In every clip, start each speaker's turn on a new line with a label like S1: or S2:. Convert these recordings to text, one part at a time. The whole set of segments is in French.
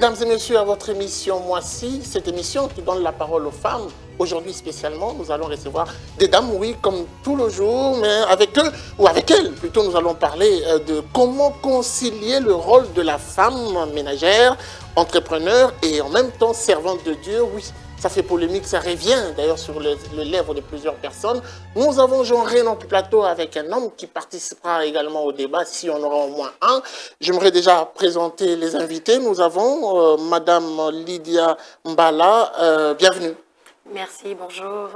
S1: Mesdames et messieurs, à votre émission Moi-ci, cette émission qui donne la parole aux femmes. Aujourd'hui spécialement, nous allons recevoir des dames, oui, comme tout le jour, mais avec eux, ou avec elles, plutôt, nous allons parler de comment concilier le rôle de la femme ménagère, entrepreneur et en même temps servante de Dieu. Oui, ça fait polémique, ça revient d'ailleurs sur les lèvres de plusieurs personnes. Nous avons genré notre plateau avec un homme qui participera également au débat, si on aura au moins un. J'aimerais déjà présenter les invités. Nous avons Madame Lydia Mbala. Bienvenue.
S2: Merci, bonjour.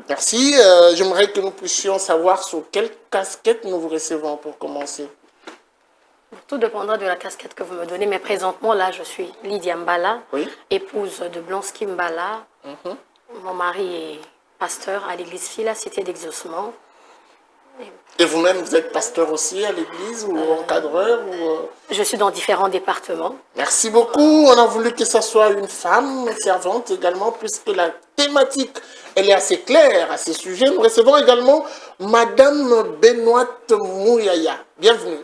S1: Merci. J'aimerais que nous puissions savoir sous quelle casquette nous vous recevons pour commencer.
S2: Tout dépendra de la casquette que vous me donnez, mais présentement, là, je suis Lydia Mbala,
S1: Oui.
S2: épouse de Blonsky Mbala. Mon mari est pasteur à l'église Fila, Cité d'Exaucement.
S1: Et vous-même, vous êtes pasteur aussi à l'église ou encadreur ou...
S2: Je suis dans différents départements.
S1: Merci beaucoup. On a voulu que ce soit une femme servante également, puisque la thématique, elle est assez claire à ce sujet. Nous recevons également Madame Benoîte Mouyaya. Bienvenue.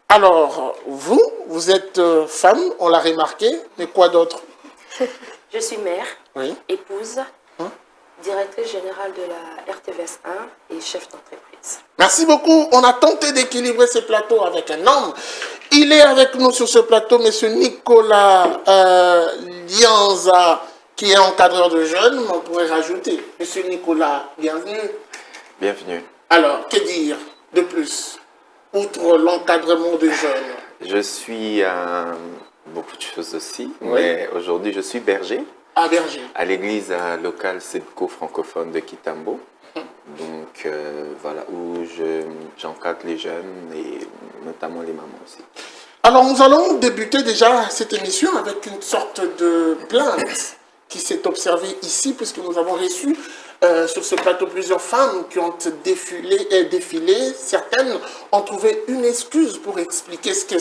S1: Alors, vous êtes femme, on l'a remarqué, mais quoi d'autre?
S3: Je suis mère,
S1: Oui.
S3: épouse, directrice générale de la RTVS 1 et chef d'entreprise.
S1: Merci beaucoup. On a tenté d'équilibrer ce plateau avec un homme. Il est avec nous sur ce plateau, Monsieur Nicolas Lianza, qui est encadreur de jeunes, mais on pourrait rajouter. Monsieur Nicolas, bienvenue.
S4: Bienvenue.
S1: Alors, que dire de plus, outre l'encadrement des jeunes?
S4: Je suis beaucoup de choses aussi,
S1: Oui.
S4: mais aujourd'hui je suis berger
S1: À Berger.
S4: à l'église locale Sedco francophone de Kitambo. Donc voilà, où j'encadre les jeunes et notamment les mamans aussi.
S1: Alors, nous allons débuter déjà cette émission avec une sorte de plainte qui s'est observée ici, puisque nous avons reçu sur ce plateau plusieurs femmes qui ont défilé. Certaines ont trouvé une excuse pour expliquer ce que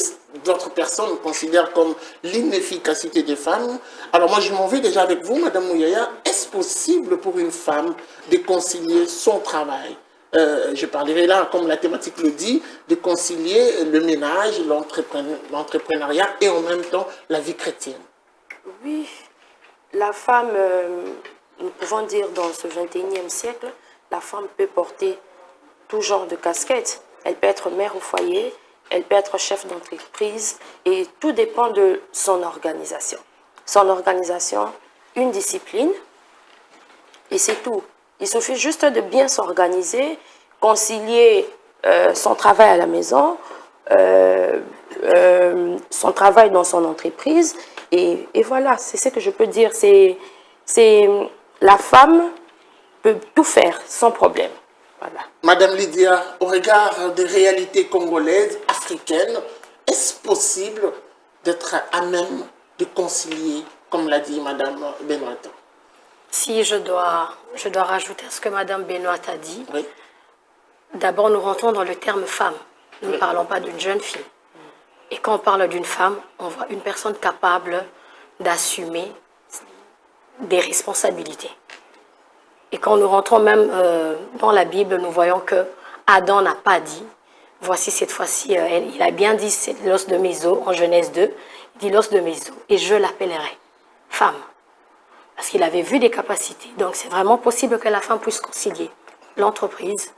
S1: d'autres personnes considèrent comme l'inefficacité des femmes. Alors moi, je m'en vais déjà avec vous, Madame Mouyaya. Est-ce possible pour une femme de concilier son travail? Je parlerai là, comme la thématique le dit, de concilier le ménage, l'entrepreneuriat et en même temps la vie chrétienne.
S3: Oui, la femme, nous pouvons dire dans ce 21e siècle, la femme peut porter tout genre de casquette. Elle peut être mère au foyer, elle peut être chef d'entreprise et tout dépend de son organisation. Son organisation, une discipline et c'est tout. Il suffit juste de bien s'organiser, concilier son travail à la maison, son travail dans son entreprise. Et voilà, c'est ce que je peux dire. La femme peut tout faire sans problème. Voilà.
S1: Madame Lydia, au regard des réalités congolaises, africaines, est-ce possible d'être à même de concilier, comme l'a dit Madame Benoît?
S2: Si je dois rajouter à ce que Madame Benoît a dit,
S1: Oui.
S2: d'abord nous rentrons dans le terme femme. Nous ne parlons pas d'une jeune fille. Et quand on parle d'une femme, on voit une personne capable d'assumer des responsabilités. Et quand nous rentrons même dans la Bible, nous voyons que Adam n'a pas dit, voici cette fois-ci, il a bien dit, c'est l'os de mes os, en Genèse 2, il dit l'os de mes os, et je l'appellerai femme. Parce qu'il avait vu des capacités. Donc c'est vraiment possible que la femme puisse concilier l'entreprise,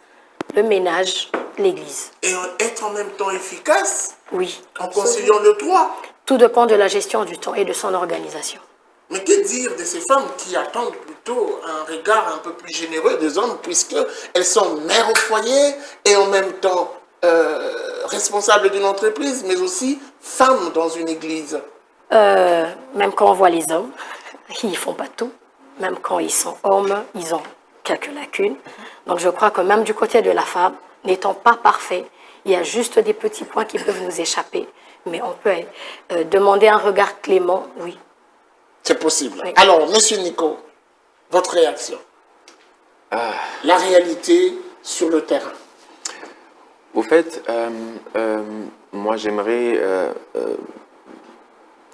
S2: le ménage, l'église.
S1: Et être en même temps efficace,
S2: Oui.
S1: en conciliant le trois.
S2: Tout dépend de la gestion du temps et de son organisation.
S1: Mais que dire de ces femmes qui attendent plutôt un regard un peu plus généreux des hommes, puisqu'elles sont mères au foyer et en même temps responsables d'une entreprise, mais aussi femmes dans une église?
S2: Même quand on voit les hommes, ils ne font pas tout. Même quand ils sont hommes, ils ont quelques lacunes. Donc je crois que même du côté de la femme, n'étant pas parfait, il y a juste des petits points qui peuvent nous échapper. Mais on peut demander un regard clément, oui.
S1: C'est possible.
S2: Oui.
S1: Alors, Monsieur Nico, votre réaction? La réalité sur le terrain.
S4: Au fait, moi j'aimerais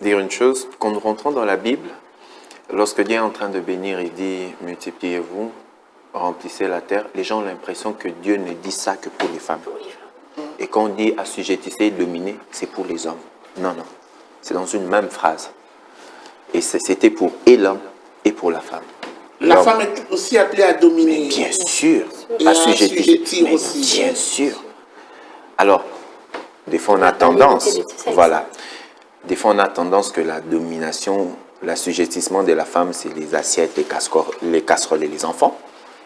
S4: dire une chose. Quand nous rentrons dans la Bible, lorsque Dieu est en train de bénir, il dit « multipliez-vous, remplissez la terre », les gens ont l'impression que Dieu ne dit ça que pour les femmes. Et quand on dit « assujettissez, dominez », c'est pour les hommes. Non, non. C'est dans une même phrase. Et c'était pour et l'homme et pour la femme.
S1: La
S4: L'homme,
S1: femme est aussi appelée à dominer.
S4: bien sûr,
S1: Et à
S4: assujettir,
S1: assujettir
S4: mais
S1: aussi.
S4: bien sûr. Alors, des fois on a
S2: La validité
S4: tendance,
S2: de tout ça,
S4: voilà, des fois on a tendance que la domination, l'assujettissement de la femme, c'est les assiettes, les casseroles et les enfants.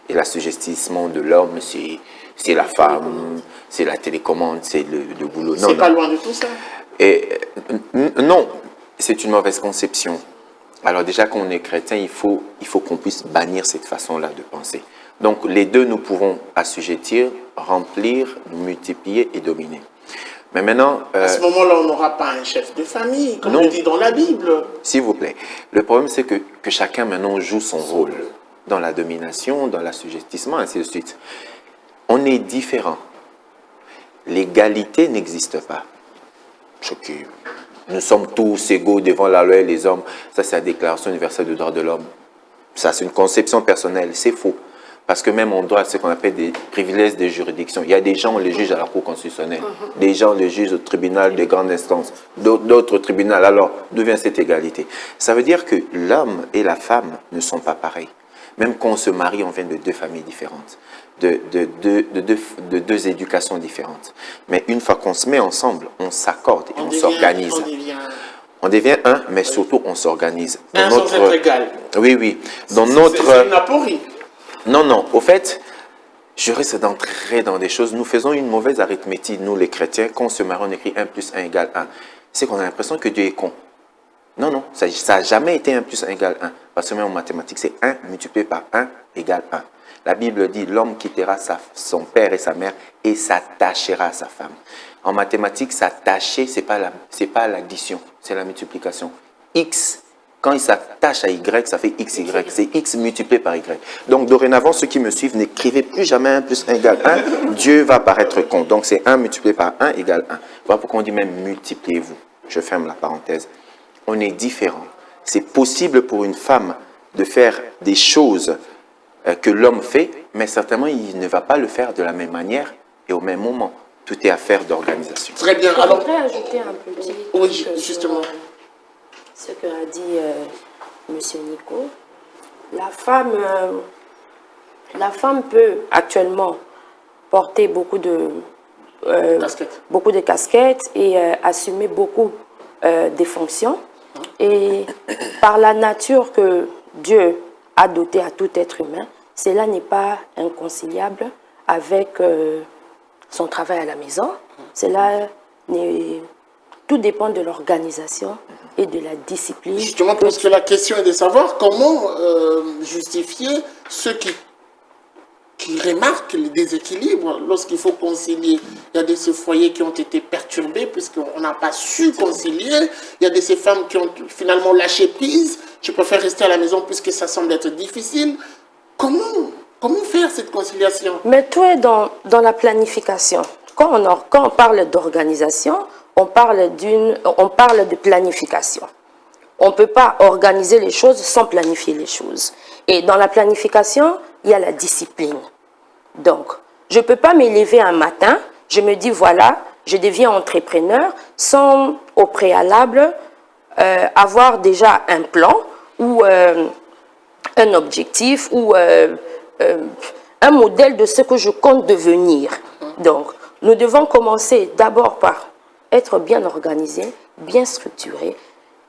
S4: Et l'assujettissement de l'homme, c'est la femme, c'est la télécommande, c'est le boulot. Non,
S1: C'est pas
S4: non.
S1: loin de tout ça.
S4: Et non, c'est une mauvaise conception. Alors déjà, quand on est chrétien, il faut qu'on puisse bannir cette façon-là de penser. Donc les deux, nous pouvons assujettir, remplir, multiplier et dominer. Mais maintenant,
S1: À ce moment-là, on n'aura pas un chef de famille, comme
S4: Non.
S1: on dit dans la Bible.
S4: s'il vous plaît, le problème c'est que chacun maintenant joue son rôle dans la domination, dans l'assujettissement, ainsi de suite. On est différents. L'égalité n'existe pas. Choqué. Nous sommes tous égaux devant la loi et les hommes. Ça, c'est la Déclaration universelle des droits de l'homme. Ça, c'est une conception personnelle. C'est faux. Parce que même on doit ce qu'on appelle des privilèges de juridiction. Il y a des gens, on les juge à la Cour constitutionnelle. Des gens, on les juge au tribunal de grande instance. D'autres tribunaux. Alors, d'où vient cette égalité? Ça veut dire que l'homme et la femme ne sont pas pareils. Même quand on se marie, on vient de deux familles différentes, de deux éducations différentes. Mais une fois qu'on se met ensemble, on s'accorde et on s'organise. On devient un, mais surtout on s'organise.
S1: Un sans être égal.
S4: Oui, oui. Dans
S1: C'est
S4: notre...
S1: une aporie.
S4: Non, non. Au fait, je risque d'entrer dans des choses. Nous faisons une mauvaise arithmétique, nous les chrétiens. Quand on se marie, on écrit 1 plus 1 égale 1. C'est qu'on a l'impression que Dieu est con. Non, non. Ça n'a jamais été 1 plus 1 égale 1. Parce que même en mathématiques, c'est 1 multiplié par 1 égale 1. La Bible dit, l'homme quittera son père et sa mère et s'attachera à sa femme. En mathématiques, s'attacher, ce n'est pas l'addition, c'est la multiplication. X, quand il s'attache à Y, ça fait XY. C'est X multiplié par Y. Donc, dorénavant, ceux qui me suivent, n'écrivez plus jamais 1 plus 1 égale 1. Dieu va paraître con. Donc, c'est 1 multiplié par 1 égale 1. Voilà pourquoi on dit même multipliez-vous. Je ferme la parenthèse. On est différents. C'est possible pour une femme de faire des choses que l'homme fait, mais certainement, il ne va pas le faire de la même manière et au même moment. Tout est affaire d'organisation.
S1: Très bien.
S3: Je
S1: Alors,
S3: voudrais ajouter un petit
S1: oui,
S3: truc
S1: justement.
S3: sur ce que a dit Monsieur Nico. La femme peut actuellement porter beaucoup de casquettes et assumer beaucoup des fonctions. Et par la nature que Dieu a dotée à tout être humain, cela n'est pas inconciliable avec son travail à la maison. Tout dépend de l'organisation et de la discipline.
S1: Justement, parce que la question est de savoir comment justifier ceux qui remarquent les déséquilibres lorsqu'il faut concilier. Il y a de ces foyers qui ont été perturbés puisqu'on n'a pas su concilier. Il y a de ces femmes qui ont finalement lâché prise. Je préfère rester à la maison puisque ça semble être difficile. Comment faire cette conciliation?
S3: Mais tout est dans la planification. Quand on parle d'organisation, on parle de planification. On ne peut pas organiser les choses sans planifier les choses. Et dans la planification, il y a la discipline. Donc, je ne peux pas m'élever un matin, je me dis voilà, je deviens entrepreneur sans au préalable avoir déjà un plan ou un objectif ou un modèle de ce que je compte devenir. Donc, nous devons commencer d'abord par être bien organisé, bien structuré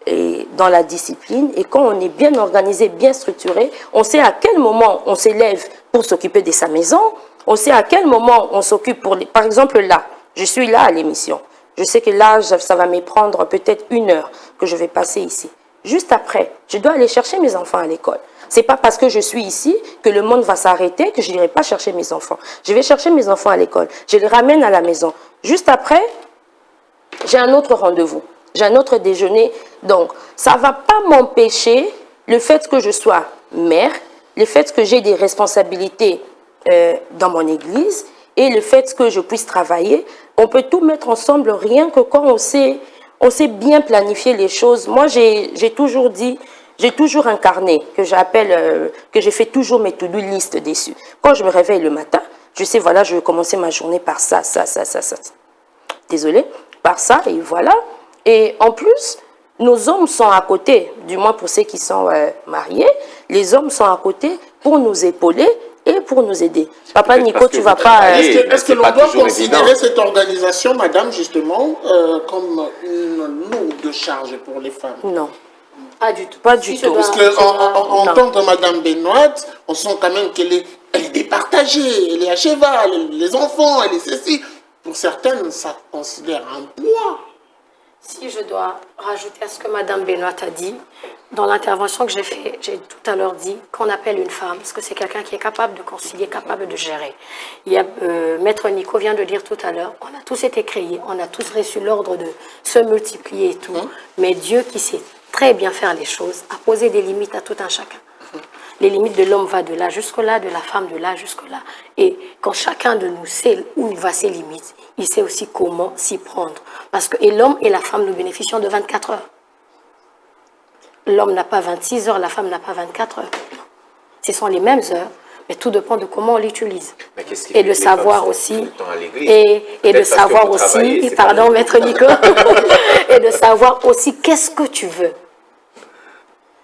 S3: et dans la discipline. Et quand on est bien organisé, bien structuré, on sait à quel moment on s'élève pour s'occuper de sa maison, on sait à quel moment on s'occupe pour... Par exemple, là, je suis là à l'émission. Je sais que là, ça va me prendre peut-être 1 heure que je vais passer ici. Juste après, je dois aller chercher mes enfants à l'école. Ce n'est pas parce que je suis ici que le monde va s'arrêter que je n'irai pas chercher mes enfants. Je vais chercher mes enfants à l'école. Je les ramène à la maison. Juste après, j'ai un autre rendez-vous. J'ai un autre déjeuner. Donc, ça ne va pas m'empêcher, le fait que je sois mère, le fait que j'ai des responsabilités dans mon église et le fait que je puisse travailler. On peut tout mettre ensemble rien que quand on sait bien planifier les choses. Moi, j'ai toujours dit, j'ai toujours un carnet que j'appelle, que je fais toujours mes to-do list dessus. Quand je me réveille le matin, je sais, voilà, je vais commencer ma journée par ça. Désolée, par ça, et voilà. Et en plus, nos hommes sont à côté, du moins pour ceux qui sont mariés, les hommes sont à côté pour nous épauler et pour nous aider. Papa Nico, tu vas pas...
S1: Est-ce que l'on doit considérer cette organisation, madame, justement, comme une lourde charge pour les femmes?
S3: Non.
S2: Pas du tout.
S3: Pas du tout.
S1: Parce qu'en entendre madame Benoît, on sent quand même qu'elle est départagée, elle est à cheval, les enfants, elle est ceci. Pour certaines, ça considère un poids.
S2: Si je dois rajouter à ce que Madame Benoît a dit, dans l'intervention que j'ai faite, j'ai tout à l'heure dit qu'on appelle une femme, parce que c'est quelqu'un qui est capable de concilier, capable de gérer. Il y a, Maître Nico vient de dire tout à l'heure, on a tous été créés, on a tous reçu l'ordre de se multiplier et tout, mais Dieu qui sait très bien faire les choses, a posé des limites à tout un chacun. Les limites de l'homme vont de là jusque-là, de la femme de là jusque-là. Et quand chacun de nous sait où il va ses limites, il sait aussi comment s'y prendre. Parce que et l'homme et la femme, nous bénéficions de 24 heures. L'homme n'a pas 26 heures, la femme n'a pas 24 heures. Ce sont les mêmes heures, mais tout dépend de comment on l'utilise. Et de savoir aussi, et de savoir aussi, pardon Maître Nico, et de savoir aussi qu'est-ce que tu veux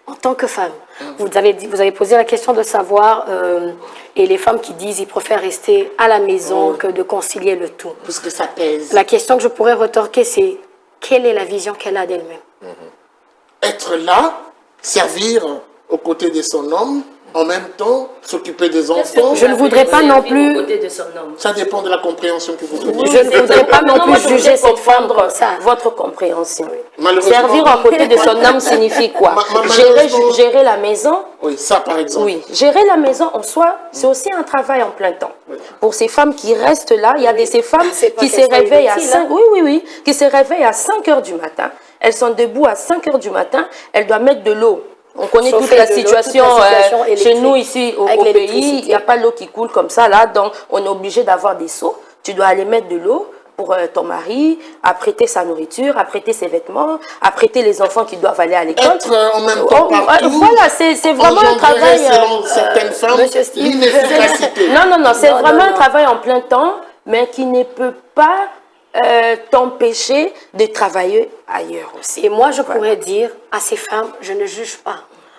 S2: en tant que femme. Vous avez posé la question de savoir, et les femmes qui disent qu'ils préfèrent rester à la maison que de concilier le tout.
S1: Parce que ça pèse.
S2: La question que je pourrais retorquer, c'est quelle est la vision qu'elle a d'elle-même?
S1: Être là, servir aux côtés de son homme, en même temps s'occuper des enfants.
S2: Je ne voudrais pas non plus...
S1: Ça dépend de la compréhension que vous donnez.
S2: Je ne voudrais pas non plus juger cette femme comme ça.
S3: Votre compréhension.
S1: Malheureusement,
S3: Servir à côté de son homme signifie quoi? Gérer la maison.
S1: Oui, ça par exemple.
S3: Oui, gérer la maison en soi, c'est aussi un travail en plein temps.
S1: Oui.
S3: Pour ces femmes qui restent là, il y a ces femmes qui se réveillent à 5, qui se réveillent à 5 heures du matin. Elles sont debout à 5 heures du matin, elles doivent mettre de l'eau. On connaît toute la situation chez nous ici au pays, il n'y a pas l'eau qui coule comme ça là, donc on est obligé d'avoir des seaux. Tu dois aller mettre de l'eau pour ton mari, apprêter sa nourriture, apprêter ses vêtements, apprêter les enfants qui doivent aller à l'école.
S1: Être en même temps partout,
S3: voilà, c'est vraiment un travail.
S1: Selon certaines femmes, l'inefficacité.
S3: Non, c'est vraiment un travail en plein temps, mais qui ne peut pas t'empêcher de travailler ailleurs aussi.
S2: Et moi, je pourrais dire à ces femmes, je ne juge pas.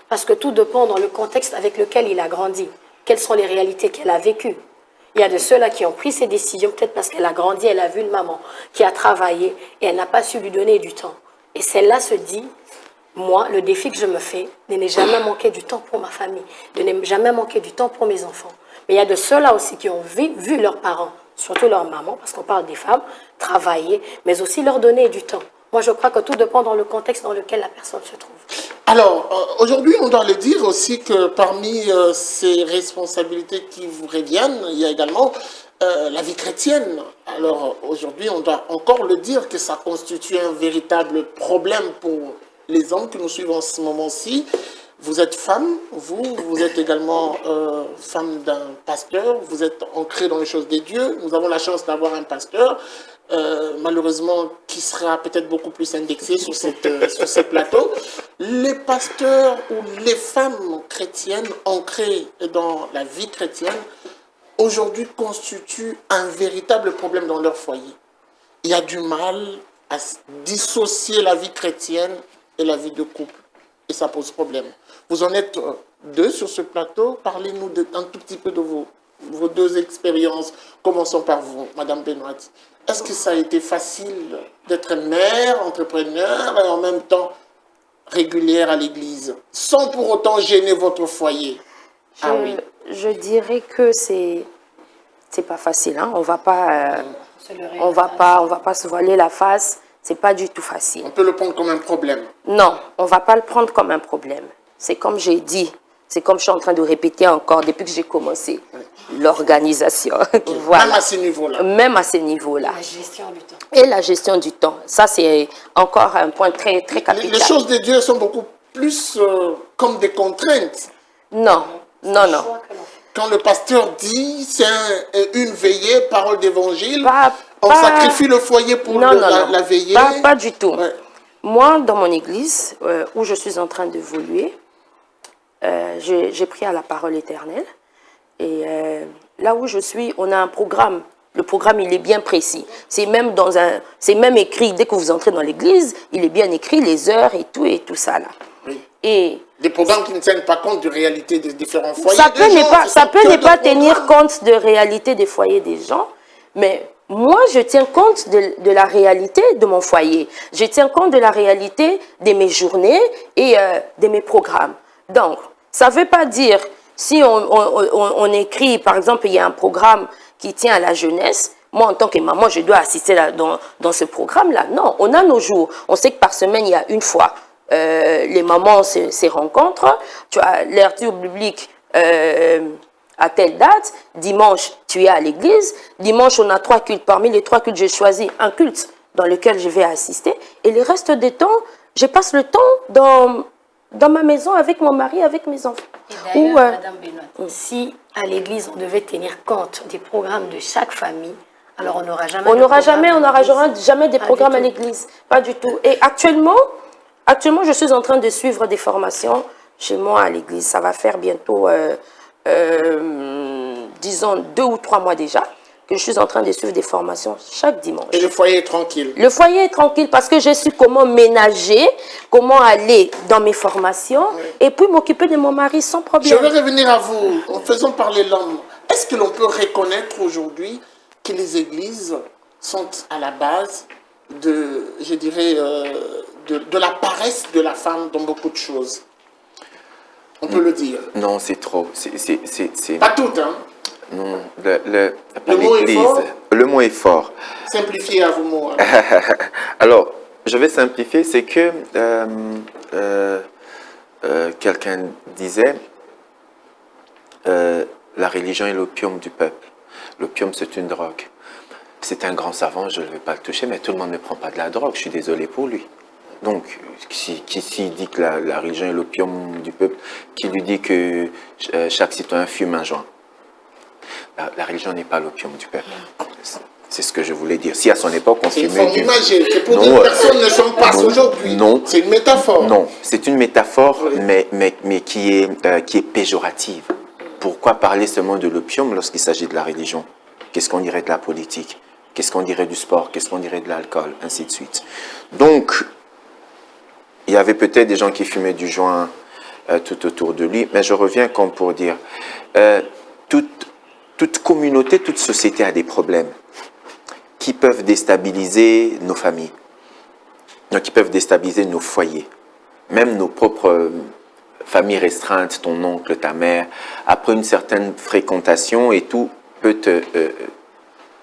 S2: Parce que tout dépend dans le contexte avec lequel il a grandi. Quelles sont les réalités qu'elle a vécues. Il y a de ceux-là qui ont pris ces décisions, peut-être parce qu'elle a grandi, elle a vu une maman qui a travaillé et elle n'a pas su lui donner du temps. Et celle-là se dit, moi, le défi que je me fais, de ne jamais manquer du temps pour ma famille, de ne jamais manquer du temps pour mes enfants. Mais il y a de ceux-là aussi qui ont vu leurs parents, surtout leur maman, parce qu'on parle des femmes, travailler, mais aussi leur donner du temps. Moi, je crois que tout dépend dans le contexte dans lequel la personne se trouve.
S1: Alors, aujourd'hui, on doit le dire aussi que parmi ces responsabilités qui vous reviennent, il y a également la vie chrétienne. Alors, aujourd'hui, on doit encore le dire que ça constitue un véritable problème pour les hommes que nous suivons en ce moment-ci. Vous êtes femme, vous êtes également femme d'un pasteur, vous êtes ancrée dans les choses de Dieu. Nous avons la chance d'avoir un pasteur, malheureusement, qui sera peut-être beaucoup plus indexé sur ce plateau. Les pasteurs ou les femmes chrétiennes ancrées dans la vie chrétienne, aujourd'hui constituent un véritable problème dans leur foyer. Il y a du mal à dissocier la vie chrétienne et la vie de couple. Et ça pose problème. Vous en êtes deux sur ce plateau. Parlez-nous un tout petit peu de vos deux expériences. Commençons par vous, Madame Benoît. Est-ce que ça a été facile d'être mère, entrepreneur et en même temps régulière à l'église, sans pour autant gêner votre foyer?
S3: Je dirais que c'est pas facile. Hein. On va pas se voiler la face. C'est pas du tout facile.
S1: On peut le prendre comme un problème.
S3: Non, on va pas le prendre comme un problème. C'est comme j'ai dit, c'est comme je suis en train de répéter encore depuis que j'ai commencé. L'organisation. Voilà.
S1: Même à ce niveau-là.
S3: Même à ce niveau-là.
S2: La gestion du temps.
S3: Et la gestion du temps. Ça, c'est encore un point très, très capital.
S1: Les choses de Dieu sont beaucoup plus comme des contraintes.
S3: Non.
S1: Quand le pasteur dit, c'est une veillée, parole d'évangile, on sacrifie le foyer pour la veillée.
S3: Pas du tout.
S1: Ouais.
S3: Moi, dans mon église, où je suis en train d'évoluer, j'ai pris à la parole éternelle. Et là où je suis, on a un programme Le programme, il est bien précis. C'est même, c'est même écrit, dès que vous entrez dans l'église, il est bien écrit, les heures et tout ça là.
S1: Oui.
S3: Et
S1: des programmes qui ne tiennent pas compte de la réalité des différents foyers.
S3: Ça peut ne pas tenir
S1: programmes.
S3: compte de la réalité des foyers des gens, mais moi, je tiens compte de la réalité de mon foyer. Je tiens compte de la réalité de mes journées et de mes programmes. Donc, ça ne veut pas dire, si on écrit, par exemple, il y a un programme qui tient à la jeunesse, moi, en tant que maman, je dois assister dans ce programme-là. Non, on a nos jours. On sait que par semaine, il y a une fois. Les mamans se rencontrent. Tu as lecture biblique à telle date. Dimanche, tu es à l'église. Dimanche, on a 3 cultes. Parmi les 3 cultes, j'ai choisi un culte dans lequel je vais assister. Et le reste du temps, je passe le temps dans ma maison avec mon mari, avec mes enfants.
S2: Et d'ailleurs, Madame Benoît, si à l'église, on devait tenir compte des programmes de chaque famille, alors on n'aura jamais
S3: jamais des programmes à l'église. Pas du tout. Et actuellement, je suis en train de suivre des formations chez moi à l'église. Ça va faire bientôt, disons, 2 ou 3 mois déjà, que je suis en train de suivre des formations chaque dimanche.
S1: Et le foyer est tranquille.
S3: Le foyer est tranquille parce que je suis comment ménager, comment aller dans mes formations et puis m'occuper de mon mari sans problème.
S1: Je vais revenir à vous, en faisant parler l'homme. Est-ce que l'on peut reconnaître aujourd'hui que les églises sont à la base de, je dirais, de la paresse de la femme dans beaucoup de choses? On peut le dire.
S4: Non, c'est trop.
S1: Pas toutes, hein?
S4: Non,
S1: Le mot est fort.
S4: Le mot est fort.
S1: Simplifiez à vos mots.
S4: Alors, je vais simplifier, c'est que quelqu'un disait la religion est l'opium du peuple. L'opium, c'est une drogue. C'est un grand savant, je ne vais pas le toucher, mais tout le monde ne prend pas de la drogue, je suis désolé pour lui. Donc, s'il dit que la religion est l'opium du peuple, qui lui dit que chaque citoyen fume un joint. La religion n'est pas l'opium du peuple. C'est ce que je voulais dire. Si à son époque, on
S1: C'est une
S4: fumait
S1: forme imagée. C'est pour dire que personne ne s'en passe aujourd'hui.
S4: Non.
S1: C'est une métaphore.
S4: Non, c'est une métaphore,
S1: Oui.
S4: mais qui est péjorative. Pourquoi parler seulement de l'opium lorsqu'il s'agit de la religion? Qu'est-ce qu'on dirait de la politique? Qu'est-ce qu'on dirait du sport? Qu'est-ce qu'on dirait de l'alcool? Ainsi de suite. Donc, il y avait peut-être des gens qui fumaient du joint tout autour de lui, mais je reviens comme pour dire, toute communauté, toute société a des problèmes qui peuvent déstabiliser nos familles, qui peuvent déstabiliser nos foyers, même nos propres familles restreintes, ton oncle, ta mère, après une certaine fréquentation et tout peut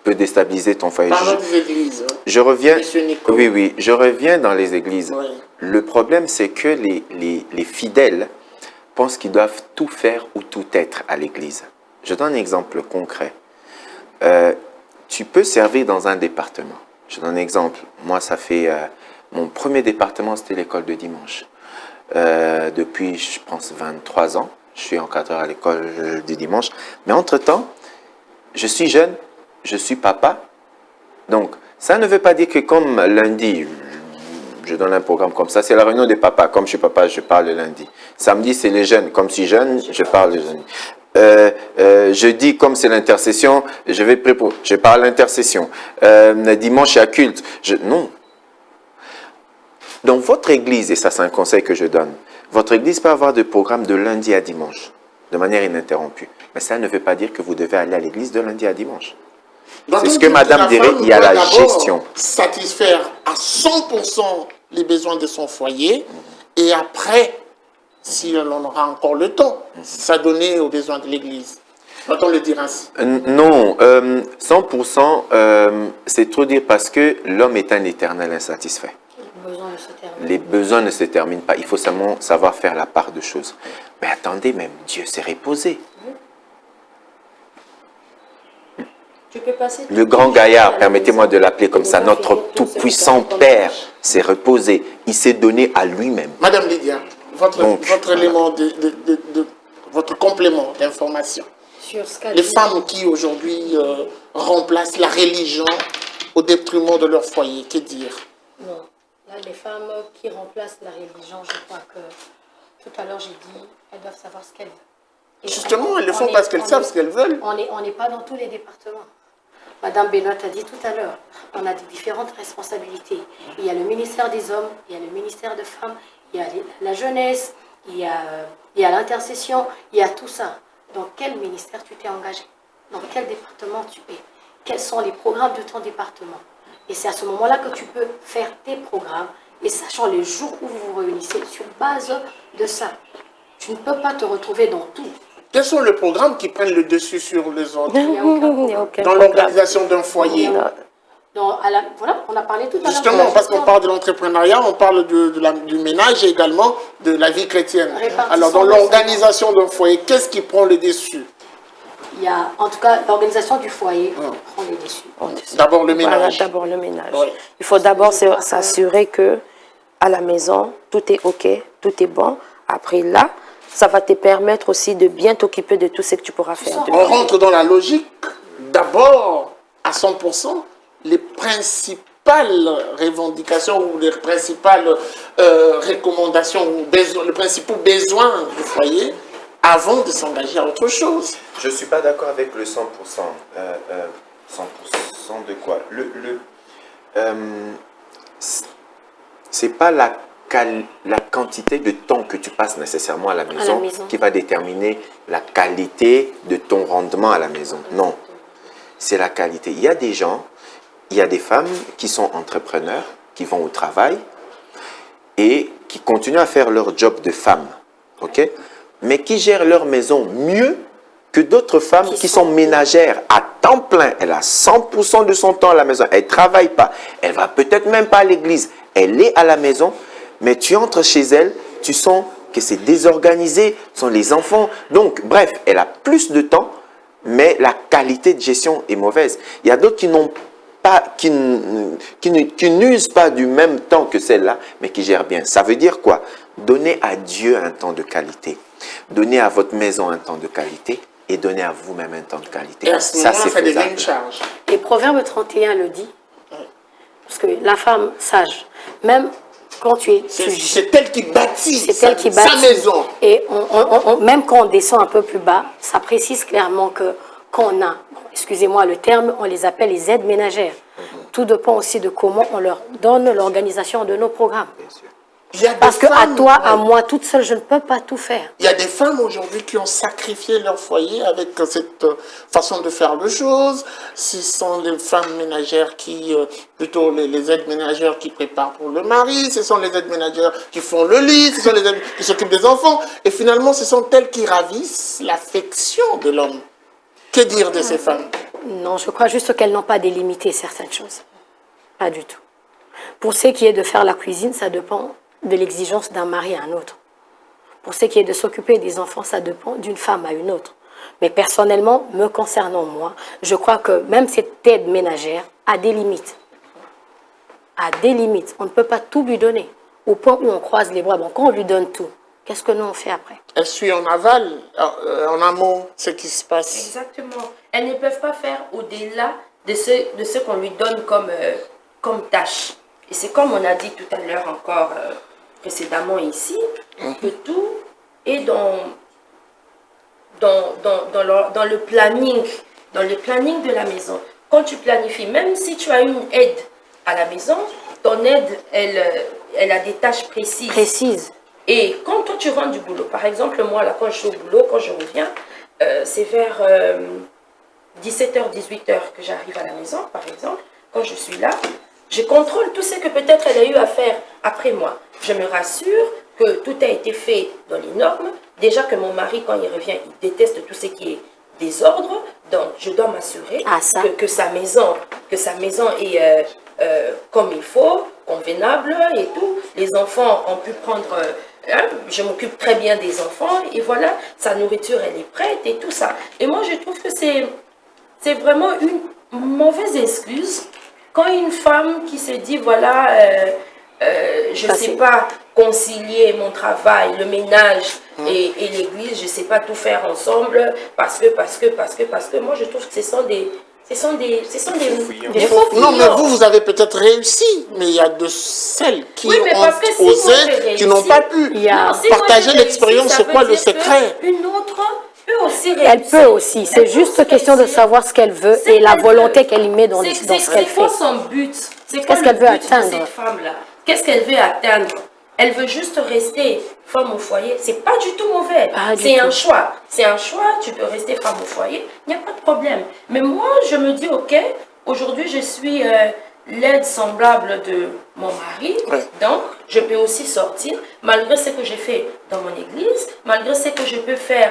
S4: déstabiliser ton foyer.
S1: Parlons des églises.
S4: Je reviens,
S1: Monsieur Nico.
S4: oui, je reviens dans les églises.
S1: Oui.
S4: Le problème, c'est que les fidèles pensent qu'ils doivent tout faire ou tout être à l'église. Je donne un exemple concret. Tu peux servir dans un département. Je donne un exemple. Moi, ça fait... mon premier département, c'était l'école de dimanche. Depuis, je pense, 23 ans. Je suis encadreur à l'école du dimanche. Mais entre-temps, je suis jeune, je suis papa. Donc, ça ne veut pas dire que comme lundi, je donne un programme comme ça, c'est la réunion des papas. Comme je suis papa, je parle le lundi. Samedi, c'est les jeunes. Comme je suis jeune, je parle le lundi. Jeudi, comme c'est l'intercession, je parle l'intercession. Dimanche, il y a culte. Non. Dans votre église, et ça c'est un conseil que je donne, votre église peut avoir des programmes de lundi à dimanche, de manière ininterrompue. Mais ça ne veut pas dire que vous devez aller à l'église de lundi à dimanche. C'est ce que madame dirait, il y a la gestion.
S1: Satisfaire à 100% les besoins de son foyer et après, si l'on aura encore le temps, s'adonner aux besoins de l'église. Va-t-on le dire ainsi?
S4: Non, 100%, c'est trop dire parce que l'homme est un éternel insatisfait. Les besoins ne se terminent pas. Il faut seulement savoir faire la part de choses. Mais attendez, même Dieu s'est reposé. Le grand gaillard, permettez-moi de l'appeler comme ça, notre tout-puissant Père s'est reposé. Il s'est donné à lui-même.
S1: Madame Lydia, votre élément votre complément d'information. Les femmes qui aujourd'hui remplacent la religion au détriment de leur foyer, que dire?
S2: Non. Là, les femmes qui remplacent la religion, je crois que tout à l'heure j'ai dit, elles doivent savoir ce qu'elles veulent. Et
S1: justement, elles le font parce qu'elles savent ce qu'elles veulent.
S2: On n'est pas dans tous les départements. Madame Benoît a dit tout à l'heure, on a différentes responsabilités. Il y a le ministère des Hommes, il y a le ministère des Femmes, il y a la jeunesse, il y a l'intercession, il y a tout ça. Dans quel ministère tu t'es engagé? Dans quel département tu es? Quels sont les programmes de ton département? Et c'est à ce moment-là que tu peux faire tes programmes, et sachant les jours où vous vous réunissez sur base de ça. Tu ne peux pas te retrouver dans tout.
S1: Quels sont les programmes qui prennent le dessus sur les autres
S2: Il n'y a aucun
S3: Il y a aucun
S1: dans
S3: programme.
S1: l'organisation d'un foyer?
S2: Non, voilà, on a parlé tout à l'heure.
S1: Justement, parce qu'on parle de l'entrepreneuriat, on parle du ménage et également de la vie chrétienne.
S2: Répartition
S1: Alors, dans
S2: des
S1: l'organisation d'un foyer, qu'est-ce qui prend le dessus?
S2: Il y a, en tout cas, l'organisation du foyer prend les dessus.
S1: D'abord le
S3: Voilà,
S1: ménage.
S3: d'abord le ménage.
S1: Ouais.
S3: Il faut d'abord s'assurer que à la maison, tout est OK, tout est bon. Après là, ça va te permettre aussi de bien t'occuper de tout ce que tu pourras faire.
S1: On rentre dans la logique. D'abord, à 100%, les principales revendications ou les principales recommandations ou les principaux besoins du foyer avant de s'engager à autre chose.
S4: Je ne suis pas d'accord avec le 100%. 100% de quoi? C'est pas la quantité de temps que tu passes nécessairement à la maison qui va déterminer la qualité de ton rendement à la maison. Non, c'est la qualité. Il y a des gens, il y a des femmes qui sont entrepreneurs, qui vont au travail et qui continuent à faire leur job de femme, ok? Mais qui gèrent leur maison mieux que d'autres femmes qui sont ménagères à temps plein. Elle a 100% de son temps à la maison. Elle ne travaille pas. Elle va peut-être même pas à l'église. Elle est à la maison, mais tu entres chez elle, tu sens que c'est désorganisé, ce sont les enfants. Donc, bref, elle a plus de temps, mais la qualité de gestion est mauvaise. Il y a d'autres qui n'ont pas, qui n'usent pas du même temps que celle-là, mais qui gèrent bien. Ça veut dire quoi? Donnez à Dieu un temps de qualité. Donnez à votre maison un temps de qualité et donnez à vous-même un temps de qualité.
S1: Et à ce moment-là, ça devient une charge.
S2: Et Proverbe 31 le dit, parce que la femme sage, même quand tu es...
S1: C'est elle qui bâtit,
S2: sa
S1: maison.
S2: Et même quand on descend un peu plus bas, ça précise clairement que qu'on a, excusez-moi le terme, on les appelle les aides ménagères. Tout dépend aussi de comment on leur donne l'organisation de nos programmes.
S4: Bien sûr.
S2: Parce qu'à toi, à moi, toute seule, je ne peux pas tout faire.
S1: Il y a des femmes aujourd'hui qui ont sacrifié leur foyer avec cette façon de faire les choses. Ce sont les femmes ménagères qui, plutôt les aides ménagères qui préparent pour le mari, ce sont les aides ménagères qui font le lit, ce sont les aides qui s'occupent des enfants. Et finalement, ce sont elles qui ravissent l'affection de l'homme. Que dire de ces femmes?
S2: Non, je crois juste qu'elles n'ont pas délimité certaines choses. Pas du tout. Pour ce qui est de faire la cuisine, ça dépend de l'exigence d'un mari à un autre. Pour ce qui est de s'occuper des enfants, ça dépend d'une femme à une autre. Mais personnellement, me concernant moi, je crois que même cette aide ménagère a des limites. A des limites. On ne peut pas tout lui donner. Au point où on croise les bras. Bon, quand on lui donne tout, qu'est-ce que nous on fait après?
S1: Elle suit en aval, en amont, ce qui se passe.
S3: Exactement. Elles ne peuvent pas faire au-delà de ce qu'on lui donne comme tâche. Et c'est comme on a dit tout à l'heure encore précédemment ici, que tout est dans le planning de la maison. Quand tu planifies, même si tu as une aide à la maison, ton aide, elle a des tâches précises. Et quand toi tu rentres du boulot, par exemple, moi là quand je suis au boulot, quand je reviens, c'est vers 17h, 18h que j'arrive à la maison, par exemple. Quand je suis là, je contrôle tout ce que peut-être elle a eu à faire après moi. Je me rassure que tout a été fait dans les normes. Déjà que mon mari, quand il revient, il déteste tout ce qui est désordre. Donc, je dois m'assurer que sa maison est comme il faut, convenable et tout. Les enfants ont pu prendre... je m'occupe très bien des enfants. Et voilà, sa nourriture, elle est prête et tout ça. Et moi, je trouve que c'est vraiment une mauvaise excuse. Quand une femme qui se dit, voilà, je ne sais pas concilier mon travail, le ménage et l'église, je ne sais pas tout faire ensemble, parce que, moi je trouve que ce sont des faux
S1: Non, mais vous avez peut-être réussi, mais il y a de celles qui ont osé, qui n'ont pas pu partager l'expérience. C'est quoi le secret?
S3: peut aussi
S2: Elle
S3: réussir.
S2: peut aussi. C'est
S3: Elle peut
S2: juste
S3: aussi
S2: question de
S3: réussir.
S2: savoir ce qu'elle veut
S3: C'est
S2: et la
S3: qu'elle
S2: volonté
S3: veut.
S2: qu'elle y met dans ce qu'elle
S3: C'est quoi
S2: fait.
S3: son but? C'est quoi
S2: Qu'est-ce
S3: le
S2: qu'elle veut
S3: but de
S2: atteindre?
S3: cette femme-là? Qu'est-ce qu'elle veut atteindre? Elle veut juste rester femme au foyer. C'est pas du tout mauvais.
S2: Pas du
S3: C'est un
S2: tout.
S3: choix. C'est un choix. Tu peux rester femme au foyer. Il n'y a pas de problème. Mais moi, je me dis, ok, aujourd'hui, je suis l'aide semblable de mon mari.
S1: Ouais.
S3: Donc, je peux aussi sortir, malgré ce que j'ai fait dans mon église, malgré ce que je peux faire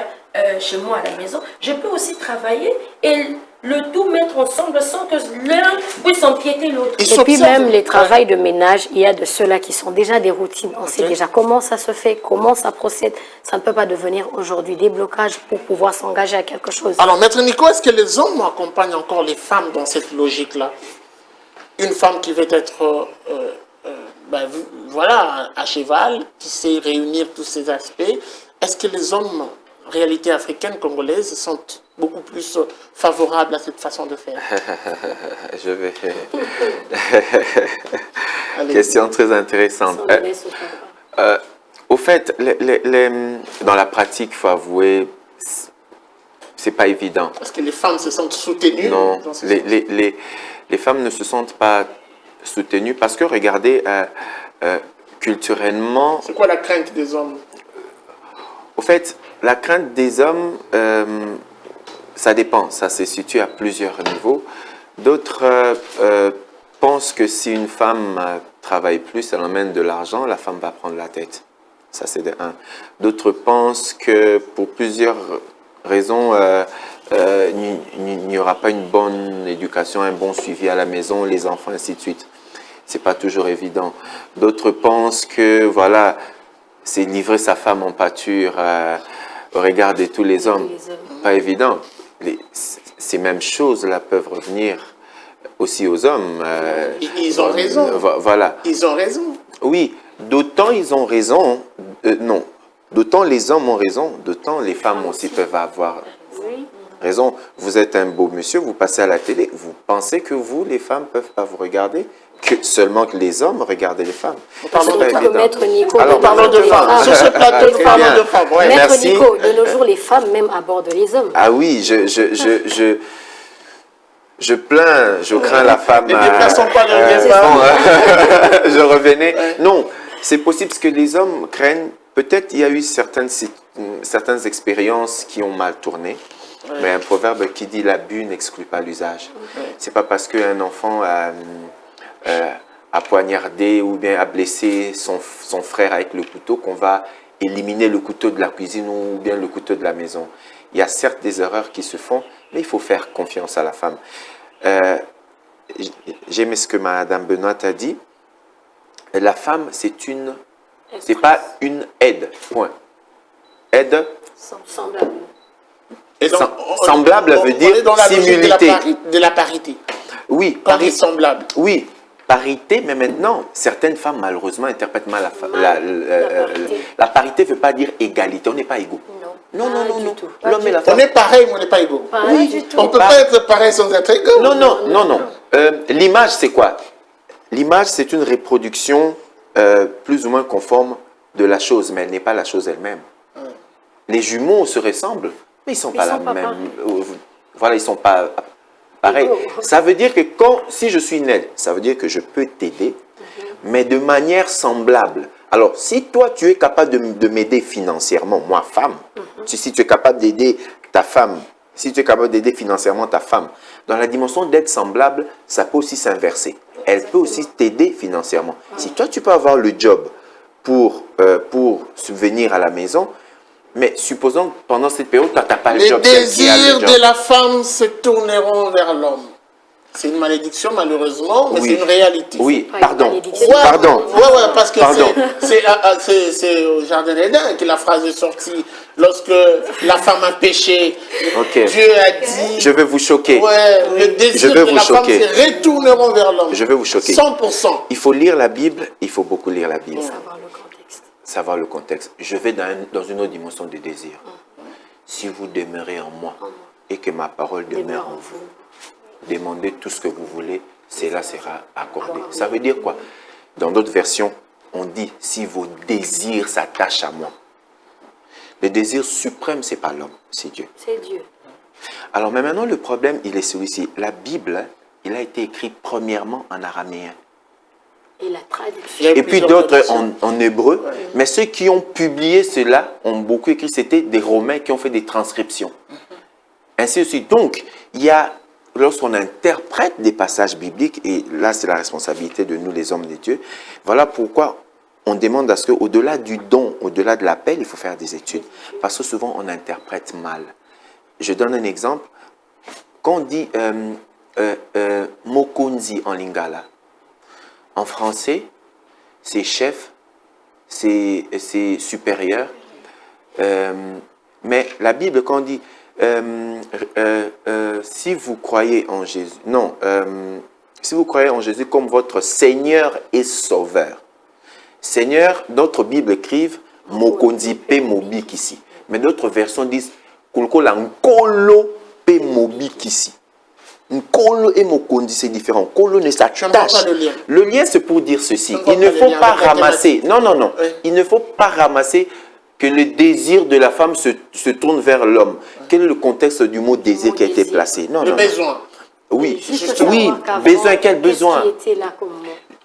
S3: chez moi à la maison. Je peux aussi travailler et le tout mettre ensemble sans que l'un puisse empiéter l'autre.
S1: Et
S2: Et puis
S1: s'observe.
S2: même les travails de ménage, il y a de ceux-là qui sont déjà des routines. On sait déjà comment ça se fait, comment ça procède. Ça ne peut pas devenir aujourd'hui des blocages pour pouvoir s'engager à quelque chose.
S1: Alors, Maître Nico, est-ce que les hommes accompagnent encore les femmes dans cette logique-là? Une femme qui veut être, voilà, à cheval, qui sait réunir tous ces aspects, est-ce que les hommes, réalité africaine, congolaise, sont beaucoup plus favorables à cette façon de faire?
S4: Je vais...
S1: Allez.
S4: Question très intéressante.
S2: Sans laisser ou pas.
S4: Au fait, dans la pratique, il faut avouer, c'est pas évident.
S1: Est-ce que les femmes se sentent soutenues
S4: Non,
S1: dans ce
S4: les femmes ne se sentent pas soutenues parce que, regardez, culturellement,
S1: C'est quoi la crainte des hommes?
S4: au fait, la crainte des hommes, ça dépend, ça se situe à plusieurs niveaux. D'autres pensent que si une femme travaille plus, elle emmène de l'argent, la femme va prendre la tête. Ça, c'est de un. D'autres pensent que pour plusieurs raisons, il n'y aura pas une bonne éducation, un bon suivi à la maison, les enfants, ainsi de suite. C'est pas toujours évident. D'autres pensent que, voilà, c'est livrer sa femme en pâture au regard de tous les hommes. Pas évident. Ces mêmes choses-là peuvent revenir aussi aux hommes.
S1: Ils ont raison.
S4: Voilà.
S1: Ils ont raison.
S4: Oui, d'autant ils ont raison, non, d'autant les hommes ont raison, d'autant les femmes aussi peuvent avoir raison. Vous êtes un beau monsieur, vous passez à la télé, vous pensez que vous, les femmes, ne peuvent pas vous regarder, que seulement que les hommes regardent les femmes.
S1: Parlons
S4: C'est
S1: de
S4: pas
S1: femmes.
S4: évident.
S2: Maître Nico,
S4: Alors,
S2: de
S1: Parlons
S2: nos
S1: de
S2: jours, les
S1: femmes. Sur ce plateau,
S4: Très
S1: parlons
S4: bien.
S1: de femmes. Ouais.
S2: Maître
S4: Merci.
S2: Nico, de nos jours, les femmes même abordent les hommes.
S4: Ah oui, je plains, je crains la femme.
S1: Ne déplaçons pas le débat.
S4: bon, je revenais. Non, c'est possible parce que les hommes craignent. Peut-être il y a eu certaines expériences qui ont mal tourné. Mais un proverbe qui dit l'abus n'exclut pas l'usage. C'est pas parce qu'un enfant a poignardé ou bien a blessé son frère avec le couteau qu'on va éliminer le couteau de la cuisine ou bien le couteau de la maison. Il y a certes des erreurs qui se font, mais il faut faire confiance à la femme. J'aime ce que Madame Benoît a dit. La femme, c'est pas une aide, point. Aide,
S2: Semblable.
S1: Et donc,
S4: semblable veut dire
S1: on est dans la logique
S4: similité.
S1: de la parité.
S4: Oui,
S1: Quand dit semblable.
S4: oui, parité, mais maintenant, certaines femmes, malheureusement, interprètent mal la parité ne veut pas dire égalité, on n'est pas égaux. Non, non, non, non. L'homme et la
S1: On
S4: femme.
S1: est pareil, mais on n'est pas égaux.
S2: Pareil du tout.
S1: On ne peut pas être pareil sans être égaux.
S4: Non, non, non, non. L'image, c'est quoi? L'image, c'est une reproduction plus ou moins conforme de la chose, mais elle n'est pas la chose elle-même. Les jumeaux se ressemblent, mais ils ne sont pas la même. Voilà, ils ne sont pas pareils. Ça veut dire que si je suis une aide, ça veut dire que je peux t'aider, mais de manière semblable. Alors, si toi, tu es capable de m'aider financièrement, moi, femme, si tu es capable d'aider ta femme, si tu es capable d'aider financièrement ta femme, dans la dimension d'aide semblable, ça peut aussi s'inverser. Elle peut aussi t'aider financièrement. Si toi, tu peux avoir le job pour subvenir à la maison, mais supposons que pendant cette période, tu n'as pas le
S1: Les
S4: job. C'est elle qui a le
S1: désirs
S4: job.
S1: de la femme se tourneront vers l'homme. C'est une malédiction, malheureusement, mais
S4: Oui.
S1: c'est une réalité.
S4: Oui,
S2: Pas une
S4: pardon.
S2: malédiction.
S1: Ouais,
S4: Pardon.
S1: Ouais, parce que
S4: Pardon.
S1: c'est au Jardin d'Éden que la phrase est sortie. Lorsque la femme a péché,
S4: Ok.
S1: Dieu a dit...
S4: Je vais vous choquer.
S1: Ouais, le
S4: Je
S1: désir
S4: vais
S1: de
S4: vous
S1: la femme
S4: choquer.
S1: se retourneront vers l'homme.
S4: Je vais vous choquer.
S1: 100%.
S4: Il faut lire la Bible, il faut beaucoup lire la Bible.
S2: Savoir le contexte.
S4: Savoir le contexte. Je vais dans une autre dimension de désir. Si vous demeurez en moi et que ma parole demeure en vous, demandez tout ce que vous voulez, cela sera accordé. Ça veut dire quoi? Dans d'autres versions, on dit si vos désirs s'attachent à moi. Le désir suprême, c'est pas l'homme, c'est Dieu.
S2: C'est Dieu.
S4: Alors, mais maintenant, le problème, il est celui-ci. La Bible, il a été écrit premièrement en araméen.
S2: Et la traduction.
S1: Il y a eu
S4: Et puis
S1: plusieurs
S4: d'autres
S1: traductions.
S4: en hébreu. Mais ceux qui ont publié cela ont beaucoup écrit. C'était des Romains qui ont fait des transcriptions. Ainsi de suite. Donc, il y a, lorsqu'on interprète des passages bibliques, et là, c'est la responsabilité de nous, les hommes de Dieu, voilà pourquoi on demande à ce qu'au-delà du don, au-delà de l'appel, il faut faire des études. Parce que souvent, on interprète mal. Je donne un exemple. Quand on dit Mokonzi en lingala, en français, c'est chef, c'est supérieur. Mais la Bible, quand on dit si vous croyez en Jésus, non, si vous croyez en Jésus comme votre Seigneur et Sauveur. Seigneur, d'autres Bibles écrivent Mokonzi pe mobi kisi. Mais d'autres versions disent Kulkola nkolo pe mobi kisi. Nkolo et Mokondi, c'est différent. Kolo ne s'attache. Le lien, c'est pour dire ceci. Il ne faut pas ramasser. Non, non, non. Oui. Il ne faut pas ramasser que le désir de la femme se tourne vers l'homme. Quel est le contexte du mot désir qui a été placé? Non,
S1: le
S4: non.
S1: besoin.
S4: Oui, oui. Besoin, quel besoin?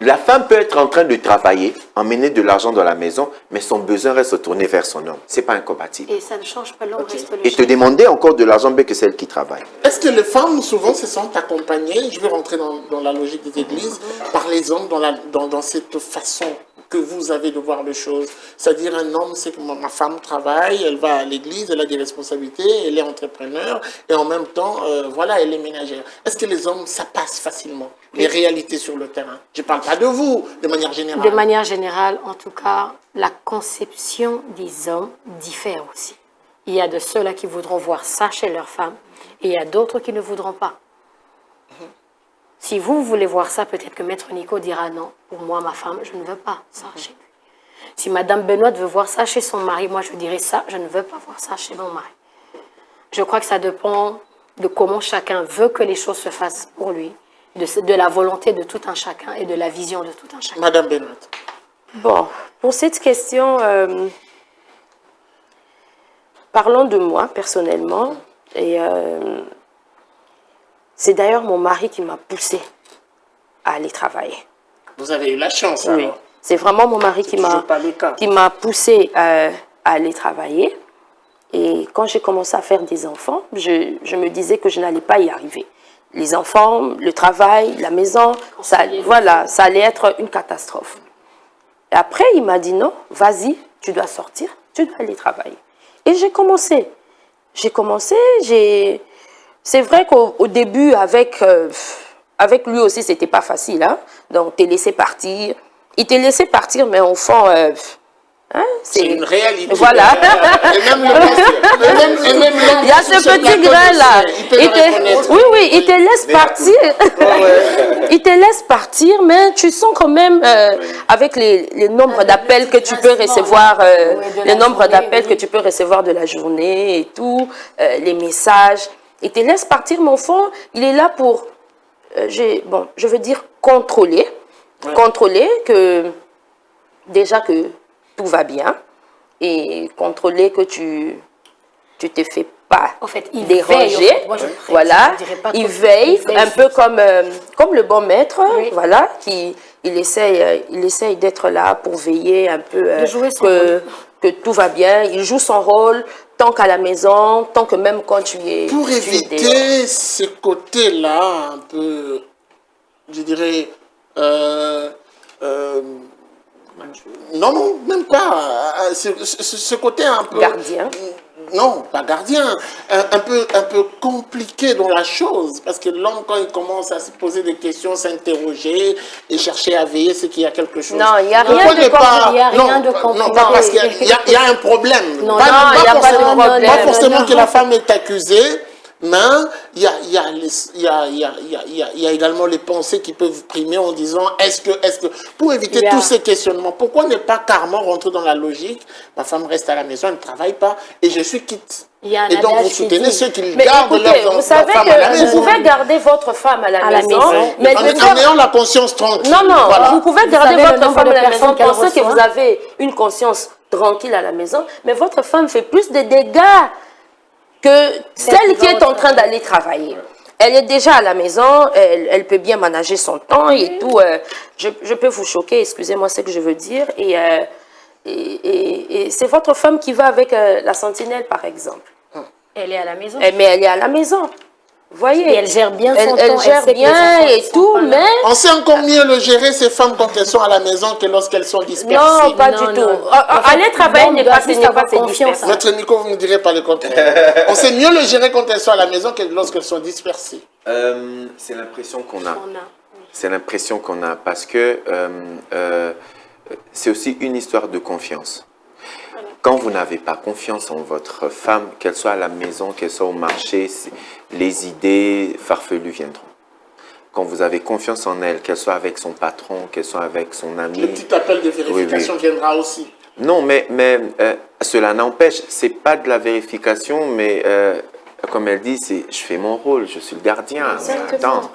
S4: La femme peut être en train de travailler, emmener de l'argent dans la maison, mais son besoin reste tourné vers son homme. Ce n'est pas incompatible.
S2: Et ça ne change pas, l'homme reste le
S4: Et te demander encore de l'argent que celle qui travaille.
S1: Est-ce que les femmes, souvent, se sentent accompagnées, je vais rentrer dans la logique des églises, par les hommes dans cette façon que vous avez de voir les choses? C'est-à-dire, un homme, c'est que ma femme travaille, elle va à l'église, elle a des responsabilités, elle est entrepreneur, et en même temps, voilà, elle est ménagère. Est-ce que les hommes, ça passe facilement, les réalités sur le terrain? Je ne parle pas de vous, de manière générale.
S2: De manière générale, en tout cas, la conception des hommes diffère aussi. Il y a de ceux-là qui voudront voir ça chez leur femme, et il y a d'autres qui ne voudront pas. Si vous voulez voir ça, peut-être que Maître Nico dira non, pour moi, ma femme, je ne veux pas ça chez lui. Si Madame Benoît veut voir ça chez son mari, moi je dirais ça, je ne veux pas voir ça chez mon mari. Je crois que ça dépend de comment chacun veut que les choses se fassent pour lui, de la volonté de tout un chacun et de la vision de tout un chacun.
S1: Madame Benoît.
S3: Bon, pour cette question, parlons de moi personnellement, et c'est d'ailleurs mon mari qui m'a poussée à aller travailler.
S1: Vous avez eu la chance,
S3: oui.
S1: alors.
S3: C'est vraiment mon mari qui m'a poussée à aller travailler. Et quand j'ai commencé à faire des enfants, je me disais que je n'allais pas y arriver. Les enfants, le travail, la maison, ça allait être une catastrophe. Et après, il m'a dit non, vas-y, tu dois sortir, tu dois aller travailler. Et j'ai commencé. C'est vrai qu'au début, avec lui aussi, c'était pas facile. Hein? Donc, t'es laissé partir. Il t'est laissé partir, mais au fond,
S1: c'est une réalité.
S3: Voilà.
S1: Et même
S3: il y a ce petit grain-là. Oui, il te laisse partir. Il te laisse partir, mais tu sens quand même, avec les nombres d'appels que tu peux recevoir, les nombres d'appels que tu peux recevoir de la journée et tout, les messages. Il te laisse partir, mais au fond, il est là pour, je veux dire, contrôler. Ouais. Contrôler que, déjà que tout va bien, et contrôler que tu te fais pas
S2: en fait, il
S3: déranger.
S2: Veille, en fait. Moi,
S3: voilà, il veille un peu comme le bon maître, oui. Voilà, il essaye d'être là pour veiller un peu que tout va bien. Il joue son rôle tant qu'à la maison, tant que même quand tu es...
S1: Pour éviter ce côté-là, un peu, je dirais... non, même pas. Ce côté un peu...
S3: Gardien.
S1: Non, pas gardien. Un peu compliqué dans la chose. Parce que l'homme, quand il commence à se poser des questions, s'interroger et chercher à veiller, c'est qu'il y a quelque chose.
S3: Non, il n'y a rien
S2: de compliqué.
S1: Non, pas parce qu'il y a un problème.
S3: Non, il n'y a pas de problème.
S1: Pas forcément que la femme est accusée. Mais il y a également les pensées qui peuvent primer en disant est-ce que pour éviter tous ces questionnements, pourquoi ne pas carrément rentrer dans la logique? Ma femme reste à la maison, elle ne travaille pas et je suis quitte. Et donc vous soutenez ceux qui gardent leur femme à la maison.
S3: Vous pouvez garder votre femme à la maison, mais
S1: en ayant la conscience tranquille.
S3: Non, voilà. Vous pouvez garder votre femme à la maison, pensez que vous avez une conscience tranquille à la maison, mais votre femme fait plus de dégâts que celle qui est en train d'aller travailler. Elle est déjà à la maison, elle peut bien manager son temps et tout. Je peux vous choquer, excusez-moi ce que je veux dire. Et c'est votre femme qui va avec la sentinelle, par exemple.
S2: Elle est à la maison.
S3: Mais elle est à la maison. Vous voyez,
S2: Et elle gère bien son temps.
S3: Elle gère
S2: sait que les
S3: bien
S2: enfants,
S3: et
S2: ils sont
S3: tout,
S2: pas là.
S3: mais...
S1: On sait encore mieux le gérer, ces femmes, quand elles sont à la maison que lorsqu'elles sont dispersées.
S3: Non, pas
S2: Non,
S3: du
S2: non.
S3: tout.
S2: En fait,
S3: Aller travailler
S2: l'homme
S3: n'est
S2: doit
S3: pas
S2: juste
S3: n'est
S2: avoir
S3: pas se
S2: confiance,
S3: disperser.
S1: Maître Nico, vous ne direz pas le contraire. On sait mieux le gérer quand elles sont à la maison que lorsqu'elles sont dispersées.
S4: C'est l'impression qu'on a.
S2: On a.
S4: C'est l'impression qu'on a parce que c'est aussi une histoire de confiance. Quand vous n'avez pas confiance en votre femme, qu'elle soit à la maison, qu'elle soit au marché, les idées farfelues viendront. Quand vous avez confiance en elle, qu'elle soit avec son patron, qu'elle soit avec son ami...
S1: Le petit appel de vérification viendra aussi.
S4: Non, mais cela n'empêche, c'est pas de la vérification, mais comme elle dit, je fais mon rôle, je suis le gardien. Attends,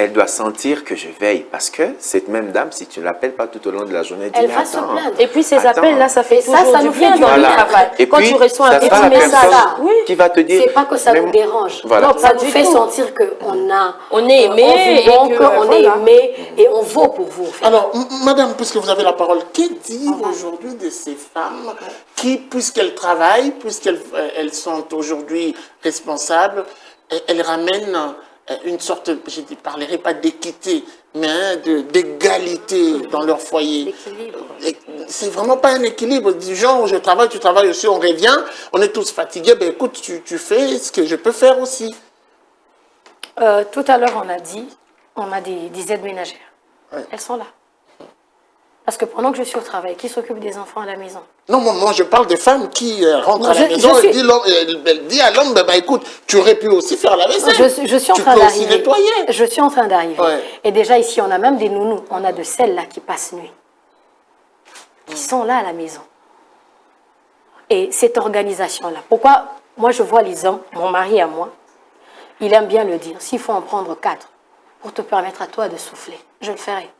S4: elle doit sentir que je veille, parce que cette même dame, si tu ne l'appelles pas tout au long de la journée,
S2: Elle
S4: dis,
S2: va se
S4: attends,
S2: plaindre.
S3: Et puis ces
S4: attends.
S3: appels-là, ça fait
S2: Et ça,
S3: toujours
S2: ça
S3: du
S2: nous
S3: bien
S2: fait du
S3: dans le
S2: bien.
S3: travail.
S4: Et
S3: Quand
S4: puis,
S3: tu reçois un
S4: ça
S3: petit
S4: sera la
S3: message,
S4: personne
S3: oui,
S4: qui va te dire...
S2: C'est pas que ça
S4: mais-
S2: nous dérange.
S4: Voilà.
S3: Non,
S2: Ça
S3: pas
S2: nous
S3: du
S2: fait
S3: tout.
S2: sentir qu'on
S3: On est aimé
S2: on vous manque,
S3: et que,
S2: on est
S3: voilà.
S2: aimé et on vaut pour vous. en fait.
S1: Alors, madame, puisque vous avez la parole, que dire aujourd'hui de ces femmes qui, puisqu'elles travaillent, puisqu'elles sont aujourd'hui responsables, elles ramènent une sorte, je ne parlerai pas d'équité, mais d'égalité dans leur foyer. C'est vraiment pas un équilibre. Du genre, je travaille, tu travailles aussi, on revient, on est tous fatigués, ben écoute, tu fais ce que je peux faire aussi.
S2: Tout à l'heure, on a des aides ménagères.
S1: Ouais.
S2: Elles sont là. Parce que pendant que je suis au travail, qui s'occupe des enfants à la maison?
S1: Non, moi je parle des femmes qui rentrent
S2: Non,
S1: à la maison
S2: je
S1: et elle dit à l'homme, bah, écoute, tu aurais pu aussi faire la vaisselle.
S2: Je suis en
S1: tu
S2: train
S1: peux aussi
S2: d'arriver.
S1: nettoyer.
S2: Je suis en train d'arriver.
S1: Ouais.
S2: Et déjà ici, on a même des nounous. On a de celles-là qui passent nuit. Qui sont là à la maison. Et cette organisation-là. Pourquoi moi je vois les hommes, mon mari à moi, il aime bien le dire. S'il faut en prendre 4 pour te permettre à toi de souffler, je le ferai.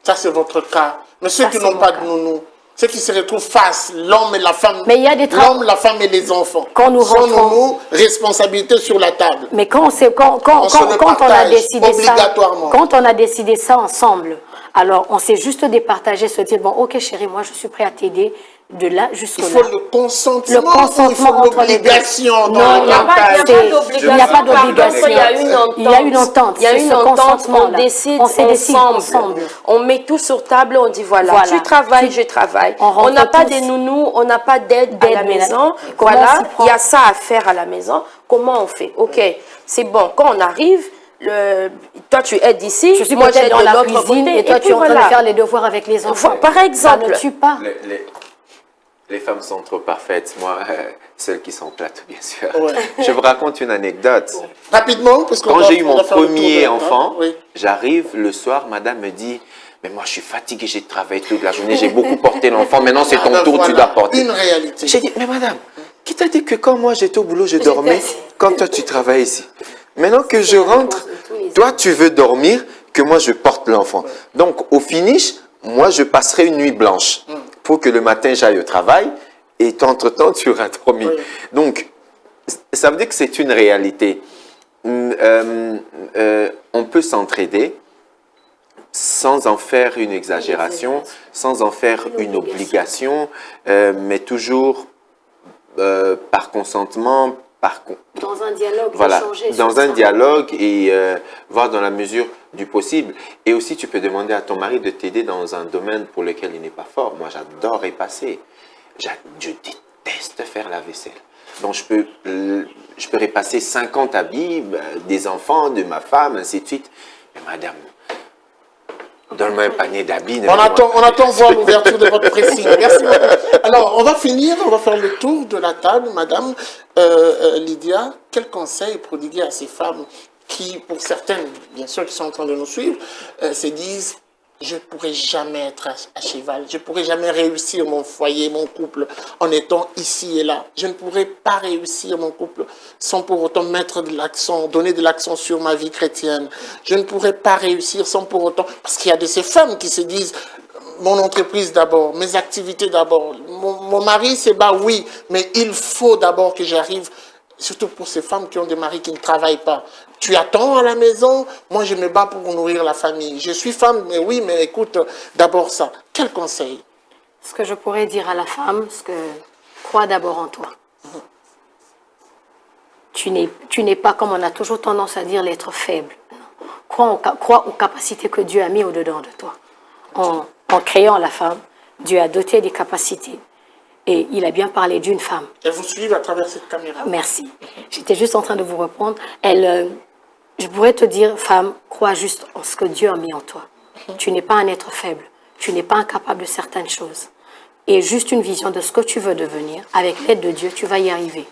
S1: Ça, c'est votre cas. Mais ceux
S2: Ça,
S1: qui
S2: c'est
S1: n'ont
S2: mon
S1: pas
S2: cas.
S1: de nounou, ceux qui se retrouvent face, l'homme et la femme,
S2: Mais il y a des
S1: l'homme, la femme et les enfants.
S2: Quand nous
S1: Sans
S2: rentrons-
S1: nounou, responsabilité sur la table.
S2: Mais quand on a
S1: partage
S2: décidé ça,
S1: obligatoirement.
S2: quand on a décidé ça ensemble, alors on s'est juste départagé, se dire bon, ok chérie, moi je suis prêt à t'aider de là jusqu'au
S1: Il
S2: là.
S1: faut le consentement,
S2: Le consentement
S1: il faut
S2: entre les deux.
S1: l'obligation dans
S2: Non,
S1: le
S2: il n'y a
S1: partage.
S2: il n'y a pas d'obligation.
S3: Il y a une entente.
S2: Il y a une entente.
S3: Il y a
S2: C'est
S3: une
S2: ce
S3: entente,
S2: consentement-là.
S3: on décide
S2: On se décide
S3: ensemble.
S2: ensemble.
S3: On met tout sur table, on dit voilà,
S2: Voilà.
S3: tu travailles, je travaille.
S2: On rentre
S3: On n'a pas
S2: tous.
S3: de nounous, on n'a pas d'aide à la
S2: D'aide ménagère.
S3: maison.
S2: Comment on
S3: Voilà,
S2: s'y prend?
S3: il y a ça à faire à la maison. Comment on fait? Ok, c'est bon. Quand on arrive, toi tu aides ici,
S2: Je suis
S3: moi
S2: peut-être
S3: j'aide
S2: dans
S3: de
S2: la
S3: l'autre
S2: cuisine
S3: côté.
S2: et toi
S3: puis
S2: tu es en train
S3: voilà.
S2: de faire les devoirs avec les enfants.
S3: Par exemple.
S2: Ça ne tue pas.
S4: Les femmes sont trop parfaites. Moi, celles qui sont plates, bien sûr.
S1: Ouais.
S4: Je vous raconte une anecdote.
S1: Rapidement, parce qu'on
S4: Quand
S1: doit-
S4: j'ai eu
S1: on
S4: mon
S1: doit faire le tour
S4: premier
S1: de-
S4: enfant,
S1: oui.
S4: j'arrive le soir, madame me dit, mais moi je suis fatiguée, j'ai travaillé toute la journée, j'ai beaucoup porté l'enfant, maintenant c'est ton
S1: Ah ben
S4: tour, tu
S1: voilà,
S4: dois porter.
S1: une réalité.
S4: J'ai dit, mais madame, qui t'a dit que quand moi j'étais au boulot, je dormais, quand toi tu travailles ici? Maintenant que je rentre, toi tu veux dormir, que moi je porte l'enfant. Donc au finish, moi je passerai une nuit blanche pour que le matin j'aille au travail et entre-temps tu auras dormi.
S1: Oui.
S4: Donc ça veut dire que c'est une réalité. On peut s'entraider sans en faire une exagération, sans en faire une obligation, mais toujours par consentement,
S2: Dans un dialogue,
S4: voilà,
S2: échanger sur
S4: dans un
S2: ça.
S4: dialogue et voir dans la mesure du possible. Et aussi, tu peux demander à ton mari de t'aider dans un domaine pour lequel il n'est pas fort. Moi, j'adore repasser. Je déteste faire la vaisselle. Donc, je peux repasser 50 habits des enfants, de ma femme, ainsi de suite. Mais madame, donne-moi un panier d'habits.
S1: On attend voir l'ouverture de votre pressing. Merci beaucoup. Alors, on va finir, on va faire le tour de la table, madame Lydia. Quel conseil prodiguer à ces femmes qui, pour certaines, bien sûr, qui sont en train de nous suivre, se disent je ne pourrai jamais être à cheval, je ne pourrai jamais réussir mon foyer, mon couple, en étant ici et là. Je ne pourrai pas réussir mon couple sans pour autant mettre de l'accent, donner de l'accent sur ma vie chrétienne. Je ne pourrai pas réussir sans pour autant... Parce qu'il y a de ces femmes qui se disent, mon entreprise d'abord, mes activités d'abord. Mon mari, c'est bas, oui, mais il faut d'abord que j'arrive, surtout pour ces femmes qui ont des maris qui ne travaillent pas. Tu attends à la maison, moi je me bats pour nourrir la famille. Je suis femme, mais oui, mais écoute, d'abord ça. Quel conseil?
S2: Ce que je pourrais dire à la femme, c'est que crois d'abord en toi. Tu n'es pas, comme on a toujours tendance à dire, l'être faible. Crois aux capacités que Dieu a mis au-dedans de toi. En créant la femme, Dieu a doté des capacités. Et il a bien parlé d'une femme.
S1: Elles vous suivent à travers cette caméra.
S2: Merci. J'étais juste en train de vous répondre. Je pourrais te dire, femme, crois juste en ce que Dieu a mis en toi. Tu n'es pas un être faible. Tu n'es pas incapable de certaines choses. Et juste une vision de ce que tu veux devenir, avec l'aide de Dieu, tu vas y arriver.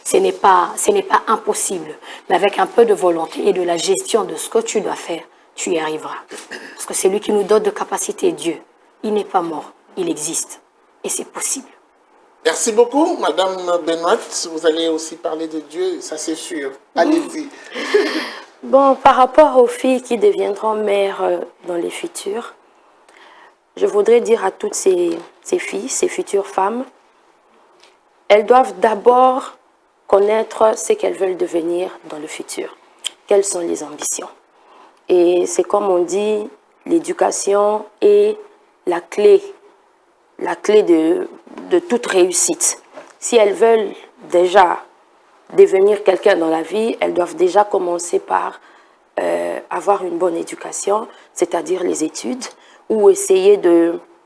S2: Ce n'est pas impossible, mais avec un peu de volonté et de la gestion de ce que tu dois faire, tu y arriveras. Parce que c'est lui qui nous donne de capacité, Dieu. Il n'est pas mort, il existe. Et c'est possible.
S1: Merci beaucoup, Madame Benoît. Vous allez aussi parler de Dieu, ça c'est sûr. Allez-y.
S3: Bon, par rapport aux filles qui deviendront mères dans les futurs, je voudrais dire à toutes ces filles, ces futures femmes, elles doivent d'abord connaître ce qu'elles veulent devenir dans le futur. Quelles sont les ambitions? Et c'est comme on dit, l'éducation est la clé de toute réussite. Si elles veulent déjà devenir quelqu'un dans la vie, elles doivent déjà commencer par avoir une bonne éducation, c'est-à-dire les études, ou essayer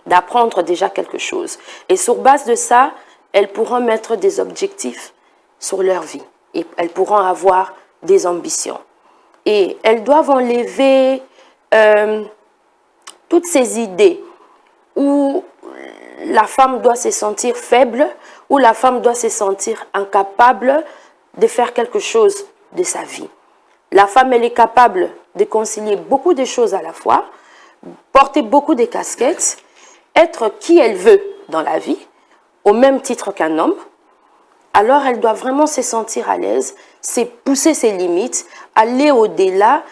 S3: d'apprendre déjà quelque chose. Et sur base de ça, elles pourront mettre des objectifs sur leur vie. Et elles pourront avoir des ambitions. Et elles doivent enlever toutes ces idées où la femme doit se sentir faible, où la femme doit se sentir incapable de faire quelque chose de sa vie. La femme, elle est capable de concilier beaucoup de choses à la fois, porter beaucoup de casquettes, être qui elle veut dans la vie, au même titre qu'un homme. Alors, elle doit vraiment se sentir à l'aise, pousser ses limites, aller au-delà,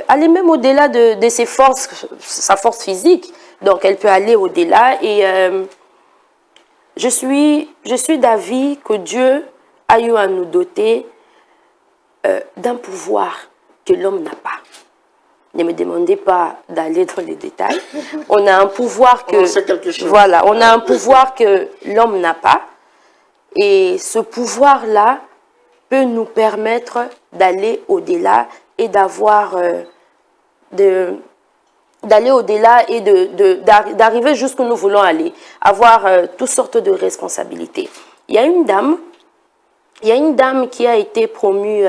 S3: aller même au-delà de ses forces, sa force physique. Donc, elle peut aller au-delà. Et je suis d'avis que Dieu a eu à nous doter d'un pouvoir que l'homme n'a pas. Ne me demandez pas d'aller dans les détails. On a un pouvoir que, voilà, on a un pouvoir que l'homme n'a pas. Et ce pouvoir-là peut nous permettre d'aller au-delà et d'aller au-delà et d'arriver jusqu'où nous voulons aller, avoir toutes sortes de responsabilités. Il y a une dame qui a été promue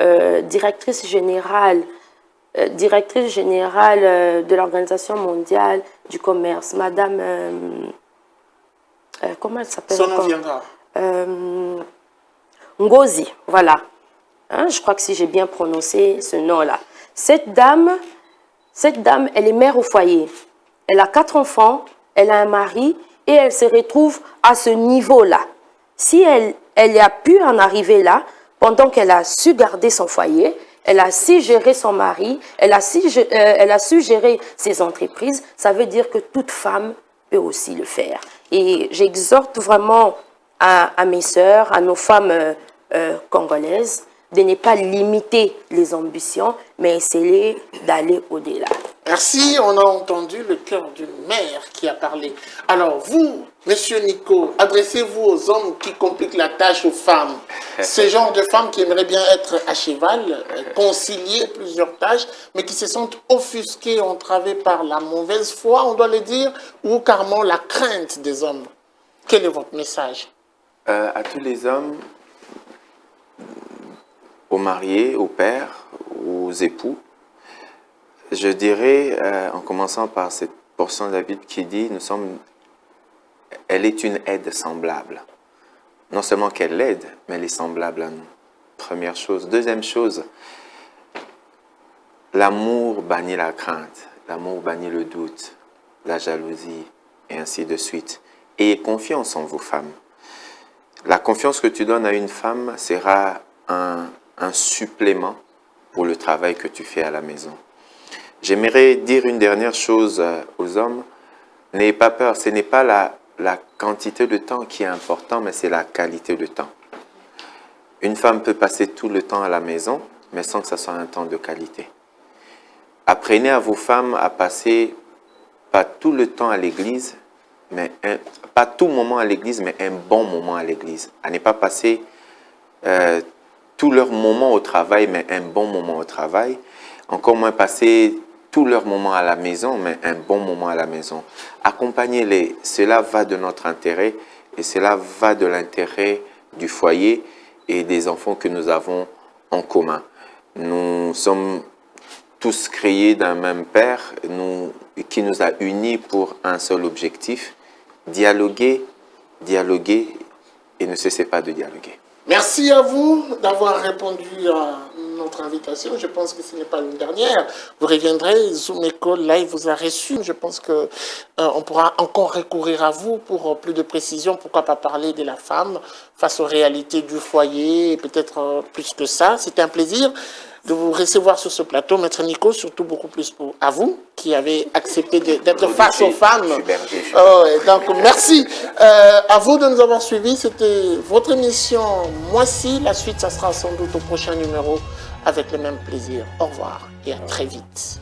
S3: directrice générale de l'Organisation mondiale du commerce, Madame, comment elle s'appelle?
S1: Son nom viendra.
S3: Ngozi, voilà. Hein, je crois que si j'ai bien prononcé ce nom-là. Cette dame, elle est mère au foyer. Elle a 4 enfants, elle a un mari et elle se retrouve à ce niveau-là. Si elle a pu en arriver là, pendant qu'elle a su garder son foyer, elle a su gérer son mari, elle a su gérer ses entreprises, ça veut dire que toute femme peut aussi le faire. Et j'exhorte vraiment à mes sœurs, à nos femmes congolaises, de ne pas limiter les ambitions, mais essayer d'aller au-delà.
S1: Merci, on a entendu le cœur d'une mère qui a parlé. Alors vous, Monsieur Nico, adressez-vous aux hommes qui compliquent la tâche aux femmes. Ce genre de femmes qui aimeraient bien être à cheval, concilier plusieurs tâches, mais qui se sentent offusquées, entravées par la mauvaise foi, on doit le dire, ou carrément la crainte des hommes. Quel est votre message?
S4: À tous les hommes, aux mariés, aux pères, aux époux, je dirais, en commençant par cette portion de la Bible qui dit, elle est une aide semblable. Non seulement qu'elle l'aide, mais elle est semblable à nous. Première chose. Deuxième chose, l'amour bannit la crainte, l'amour bannit le doute, la jalousie, et ainsi de suite. Ayez confiance en vos femmes. La confiance que tu donnes à une femme sera un supplément pour le travail que tu fais à la maison. J'aimerais dire une dernière chose aux hommes. N'ayez pas peur, ce n'est pas la quantité de temps qui est important, mais c'est la qualité de temps. Une femme peut passer tout le temps à la maison, mais sans que ce soit un temps de qualité. Apprenez à vos femmes à passer pas tout le temps à l'église, pas tout moment à l'église, mais un bon moment à l'église. À ne pas passer tout leur moment au travail, mais un bon moment au travail. Encore moins passer tout leur moment à la maison, mais un bon moment à la maison. Accompagnez-les. Cela va de notre intérêt et cela va de l'intérêt du foyer et des enfants que nous avons en commun. Nous sommes tous créés d'un même Père qui nous a unis pour un seul objectif, dialoguer, dialoguer et ne cessez pas de dialoguer.
S1: Merci à vous d'avoir répondu à notre invitation. Je pense que ce n'est pas une dernière. Vous reviendrez, Zoom École Live vous a reçu. Je pense qu'on pourra encore recourir à vous pour plus de précision. Pourquoi pas parler de la femme face aux réalités du foyer et peut-être plus que ça. C'était un plaisir de vous recevoir sur ce plateau, Maître Nico, surtout beaucoup plus à vous qui avez accepté d'être face aux femmes. Donc merci à vous de nous avoir suivis. C'était votre émission Moi-ci. La suite, ça sera sans doute au prochain numéro avec le même plaisir. Au revoir et à très vite.